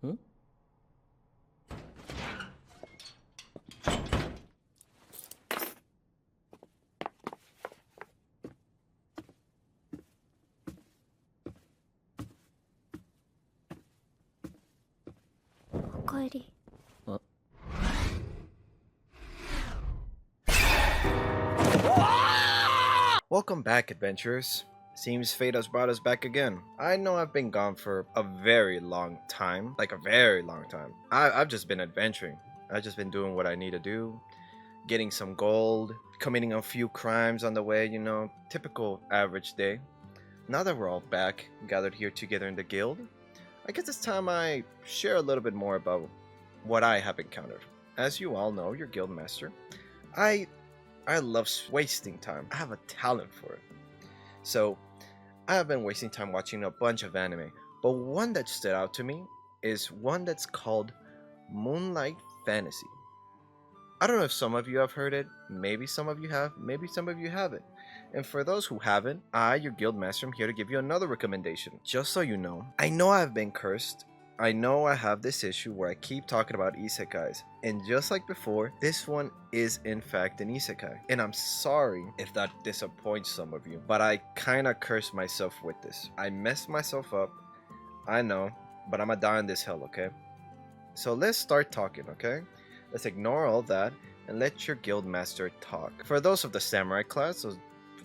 Hmm? Uh, Welcome back, adventurers. Seems fate has brought us back again. I know I've been gone for a very long time, like a very long time. I've just been adventuring. I've just been doing what I need to do, getting some gold, committing a few crimes on the way, typical average day. Now that we're all back, gathered here together in the guild, I guess it's time I share a little bit more about what I have encountered. As you all know, your guild master, I I love wasting time. I have a talent for it. So, I have been wasting time watching a bunch of anime, but one that stood out to me is one that's called Moonlight Fantasy. I don't know if some of you have heard it, maybe some of you have, maybe some of you haven't. And for those who haven't, I, your guild master, am here to give you another recommendation. Just so you know, I know I've been cursed. I know I have this issue where I keep talking about isekais. And just like before, this one is in fact an isekai. And I'm sorry if that disappoints some of you, but I kinda cursed myself with this. I messed myself up, I know, but I'ma die in this hell, okay? So let's start talking, okay? Let's ignore all that and let your guild master talk. For those of the samurai class,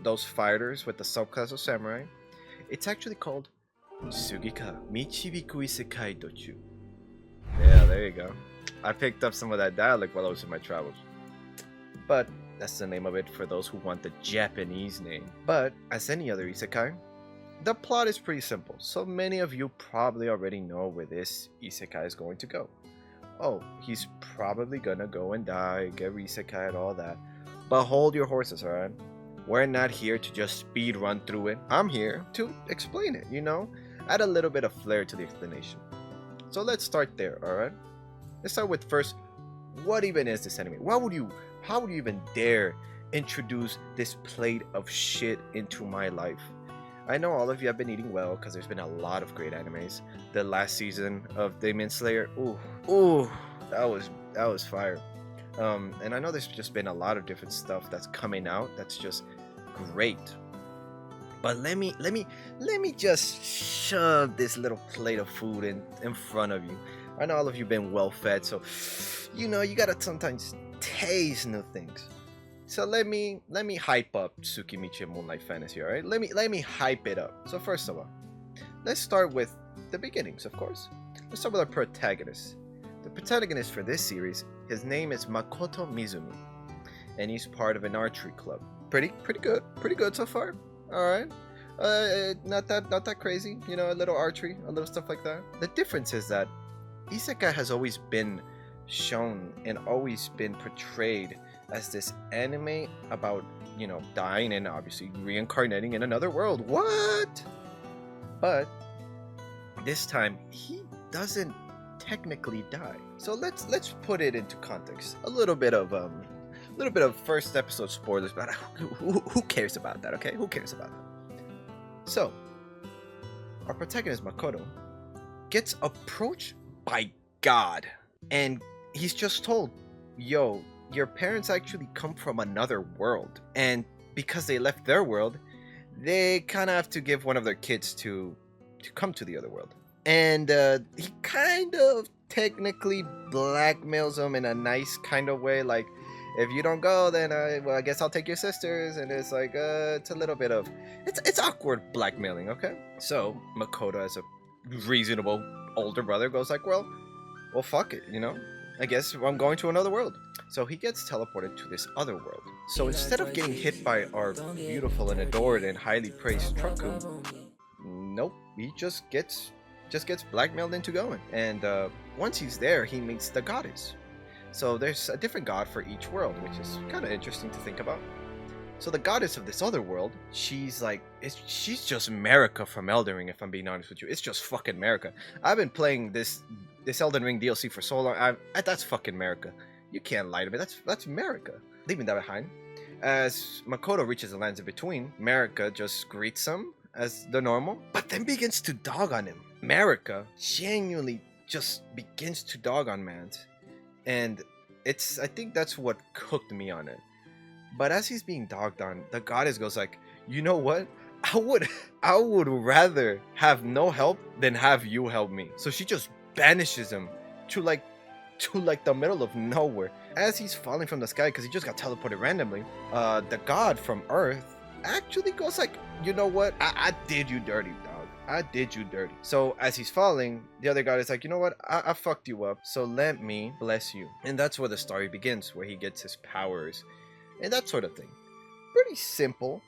those fighters with the subclass of samurai, it's actually called Sugika Michibiku Isekai Dochu. Yeah, there you go. I picked up some of that dialect while I was in my travels. But that's the name of it for those who want the Japanese name. But as any other isekai, the plot is pretty simple, so many of you probably already know where this isekai is going to go. Oh, he's probably gonna go and die, get isekai and all that. But hold your horses, alright? We're not here to just speed run through it. I'm here to explain it, add a little bit of flair to the explanation. So let's start there, alright? Let's start with first, what even is this anime? How would you even dare introduce this plate of shit into my life? I know all of you have been eating well because there's been a lot of great animes. The last season of Demon Slayer, ooh, that was fire. And I know there's just been a lot of different stuff that's coming out that's just great. But let me just shove this little plate of food in front of you. I know all of you been well fed, so you gotta sometimes taste new things. So let me hype up Tsukimichi and Moonlight Fantasy, alright? Let me hype it up. So first of all, let's start with the beginnings, of course. Let's start with our protagonist. The protagonist for this series, his name is Makoto Mizumi, and he's part of an archery club. Pretty good so far. Alright. Not that crazy, a little archery, a little stuff like that. The difference is that isekai has always been shown and always been portrayed as this anime about, dying and obviously reincarnating in another world. What? But this time he doesn't technically die. So let's put it into context. A little bit of first episode spoilers, but who cares about that, okay? Who cares about that? So, our protagonist Makoto gets approached by God, and he's just told, yo, your parents actually come from another world, and because they left their world, they kind of have to give one of their kids to come to the other world. And he kind of technically blackmails them in a nice kind of way, like, if you don't go, then I guess I'll take your sisters. And it's like it's a little bit of it's awkward blackmailing, okay? So Makoto, as a reasonable older brother, goes like, well fuck it, I guess I'm going to another world. So he gets teleported to this other world. So instead of getting hit by our beautiful and adored and highly praised Truckun, nope, he just gets blackmailed into going. And once he's there, he meets the goddess. So there's a different god for each world, which is kind of interesting to think about. So the goddess of this other world, she's just America from Elden Ring, if I'm being honest with you. It's just fucking America. I've been playing this Elden Ring DLC for so long. That's fucking America. You can't lie to me. That's America. Leaving that behind, as Makoto reaches the lands in between, America just greets him as the normal, but then begins to dog on him. America genuinely just begins to dog on Mans, and I think that's what cooked me on it. But as he's being dogged on, the goddess goes like, you know what? I would rather have no help than have you help me. So she just banishes him to like the middle of nowhere. As he's falling from the sky because he just got teleported randomly, the god from Earth actually goes like, you know what? I did you dirty, dog. I did you dirty. So as he's falling, the other god is like, you know what? I fucked you up. So let me bless you. And that's where the story begins, where he gets his powers and that sort of thing. Pretty simple,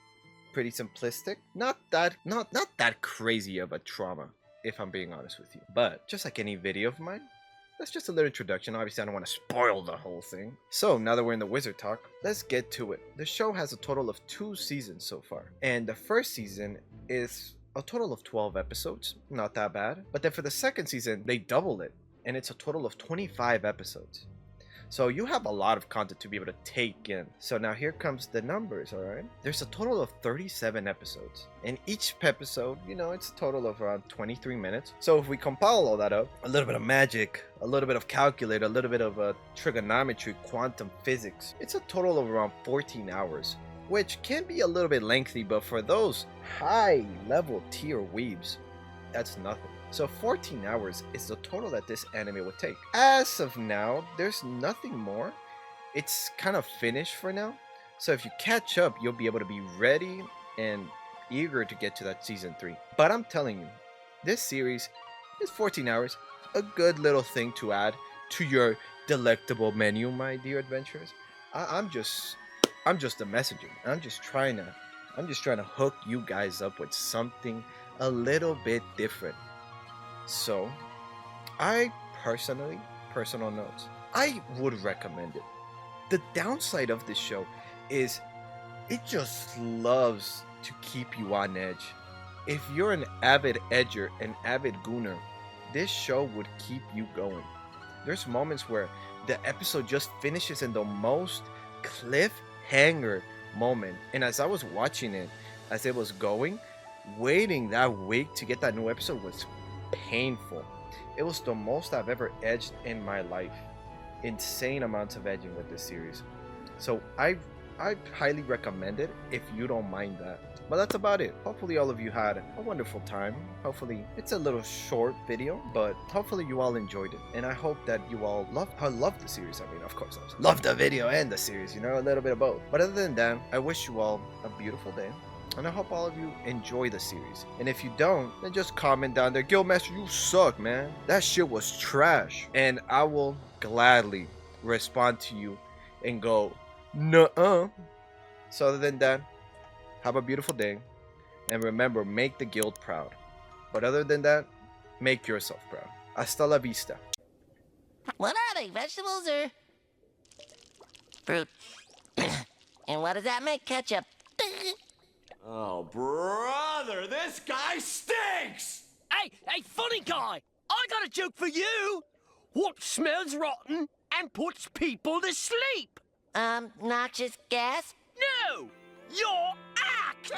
pretty simplistic. Not that crazy of a trauma, if I'm being honest with you. But just like any video of mine, that's just a little introduction. Obviously, I don't want to spoil the whole thing. So now that we're in the wizard talk, let's get to it. The show has a total of 2 seasons so far. And the first season is a total of 12 episodes. Not that bad. But then for the second season, they double it. And it's a total of 25 episodes. So you have a lot of content to be able to take in. So now here comes the numbers, alright? There's a total of 37 episodes. And each episode, you know, it's a total of around 23 minutes. So if we compile all that up, a little bit of magic, a little bit of calculator, a little bit of trigonometry, quantum physics, it's a total of around 14 hours. Which can be a little bit lengthy, but for those high level tier weebs, that's nothing. So 14 hours is the total that this anime would take. As of now, there's nothing more. It's kind of finished for now. So if you catch up, you'll be able to be ready and eager to get to that season 3. But I'm telling you, this series is 14 hours. A good little thing to add to your delectable menu, my dear adventurers. I'm just a messenger. I'm just trying to hook you guys up with something a little bit different. So, I personal notes, I would recommend it. The downside of this show is it just loves to keep you on edge. If you're an avid edger, an avid gooner, this show would keep you going. There's moments where the episode just finishes in the most cliffhanger moment. And as I was watching it, as it was going, waiting that week to get that new episode was painful. It was the most I've ever edged in my life. Insane amounts of edging with this series. So I highly recommend it if you don't mind that. But that's about it. Hopefully all of you had a wonderful time. Hopefully it's a little short video, but hopefully you all enjoyed it. And I hope that you all love the series. I mean, of course, I love the video and the series, you know, a little bit of both. But other than that, I wish you all a beautiful day. And I hope all of you enjoy the series. And if you don't, then just comment down there, Guildmaster, you suck, man. That shit was trash. And I will gladly respond to you and go, nuh-uh. So other than that, have a beautiful day. And remember, make the guild proud. But other than that, make yourself proud. Hasta la vista. What are they, vegetables or fruit? And what does that make, ketchup? Oh, brother, this guy stinks! Hey, funny guy! I got a joke for you! What smells rotten and puts people to sleep? Noxious gas? No! Your act!